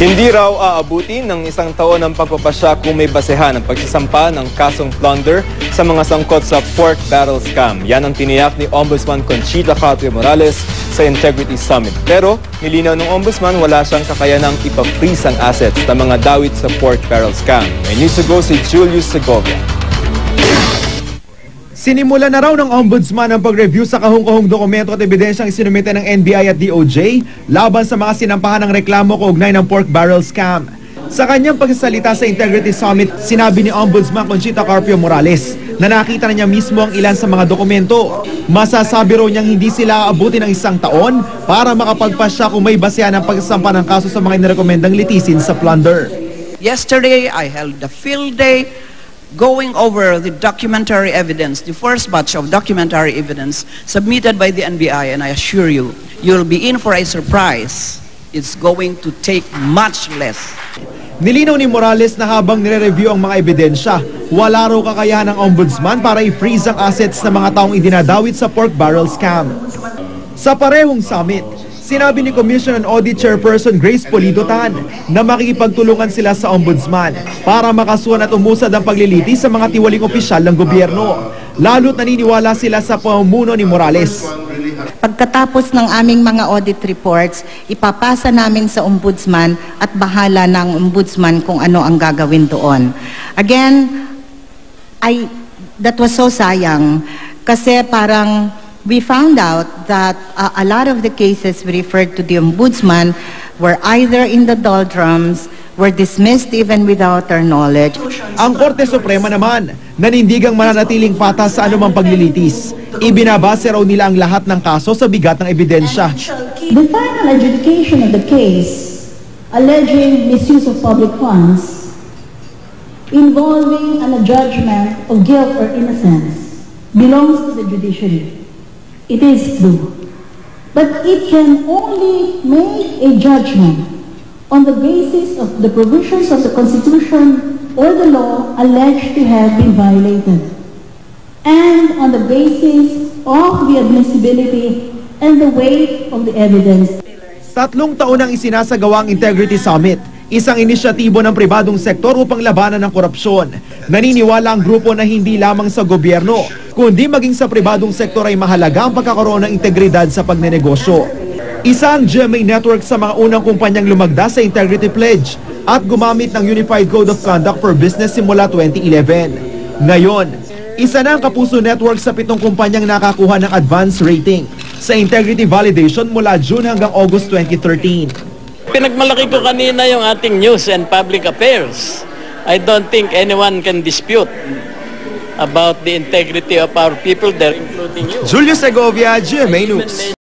Hindi raw aabuti ng isang taon ang pagpapasya kung may basehan ang pagsasampa ng kasong plunder sa mga sangkot sa pork barrel scam. Yan ang tiniyak ni Ombudsman Conchita Carpio Morales sa Integrity Summit. Pero nilinaw ng Ombudsman wala siyang kakayanang ipa-freeze ang assets ng mga dawit sa pork barrel scam. May news to go si Julius Segovia. Sinimula na raw ng Ombudsman ang pag-review sa kahong-kahong dokumento at ebidensyang isinumite ng NBI at DOJ laban sa mga sinampahan ng reklamo kaugnay ng pork barrel scam. Sa kanyang pagsasalita sa Integrity Summit, sinabi ni Ombudsman Conchita Carpio Morales na nakita na niya mismo ang ilan sa mga dokumento. Masasabi raw niyang hindi sila aabuti ng isang taon para makapagpasya kung may basehan ang pagsasampa ng kaso sa mga inirekomendang litisin sa plunder. Yesterday, I held a field day going over the documentary evidence, the first batch of documentary evidence submitted by the NBI, and I assure you, you'll be in for a surprise. It's going to take much less. Nilinaw ni Morales na habang nire-review ang mga ebidensya, wala raw kakayahan ng Ombudsman para i-freeze ang assets ng mga taong idinadawit sa pork barrel scam. Sa parehong summit, sinabi ni Commission on Audit Chairperson Grace Polito Tan na makikipagtulungan sila sa Ombudsman para makasuhan at umusad ang pagliliti sa mga tiwaling opisyal ng gobyerno. Lalo't naniniwala sila sa pamumuno ni Morales. Pagkatapos ng aming mga audit reports, ipapasa namin sa Ombudsman at bahala ng Ombudsman kung ano ang gagawin doon. Again, that was so sayang kasi parang we found out that a lot of the cases we referred to the Ombudsman were either in the doldrums, were dismissed even without our knowledge. Ang Korte Suprema naman, nanindigang mananatiling patas sa anumang paglilitis. Ibinabase raw nila ang lahat ng kaso sa bigat ng ebidensya. The final adjudication of the case alleging misuse of public funds involving a judgment of guilt or innocence belongs to the judiciary. It is true. But it can only make a judgment on the basis of the provisions of the Constitution or the law alleged to have been violated, and on the basis of the admissibility and the weight of the evidence. 3 taon ang isinasagawa ang Integrity Summit, isang inisyatibo ng pribadong sektor upang labanan ng korupsyon. Naniniwala ang grupo na hindi lamang sa gobyerno, kundi maging sa pribadong sektor ay mahalaga ang pagkakaroon ng integridad sa pagnenegosyo. Isa ang GMA Network sa mga unang kumpanyang lumagda sa Integrity Pledge at gumamit ng Unified Code of Conduct for Business simula 2011. Ngayon, isa na ang Kapuso Network sa 7 kumpanyang nakakuha ng advance rating sa Integrity Validation mula June hanggang August 2013. Pinagmalaki ko kanina yung ating news and public affairs. I don't think anyone can dispute about the integrity of our people there, including you. Julius Segovia, GMA News.